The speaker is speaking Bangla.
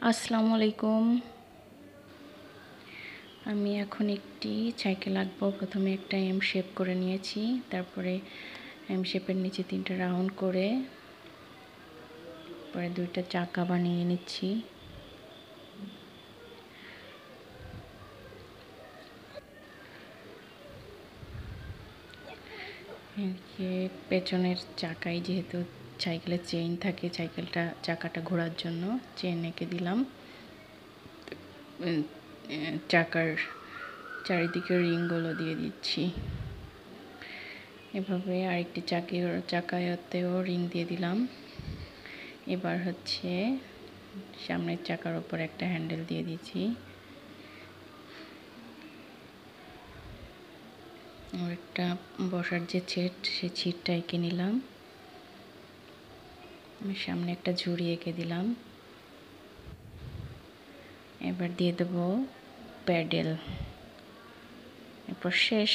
আসসালামু আলাইকুম। আমি এখন একটি সাইকেল আঁকবো। প্রথমে একটা এম শেপ করে নিয়েছি, তারপরে এম শেপের নিচে 3টা রাউন্ড করে পরে 2টা চাকা বানিয়ে নিচ্ছি। পেছনের চাকায় যেহেতু সাইকেলের চেইন থাকে, চাকাটা ঘোরার জন্য চেইন এঁকে দিলাম। চাকার চারিদিকে রিংগুলো দিয়ে দিচ্ছি। এভাবে আরেকটি চাকাতেও রিং দিয়ে দিলাম। এবার হচ্ছে সামনের চাকার উপর একটা হ্যান্ডেল দিয়ে দিচ্ছি। একটা বসার যে ছিটটা এঁকে নিলাম। সামনে একটা ঝুড়ি এঁকে দিলাম। এবার দিয়ে দেবো প্যাডেল। এরপর শেষ।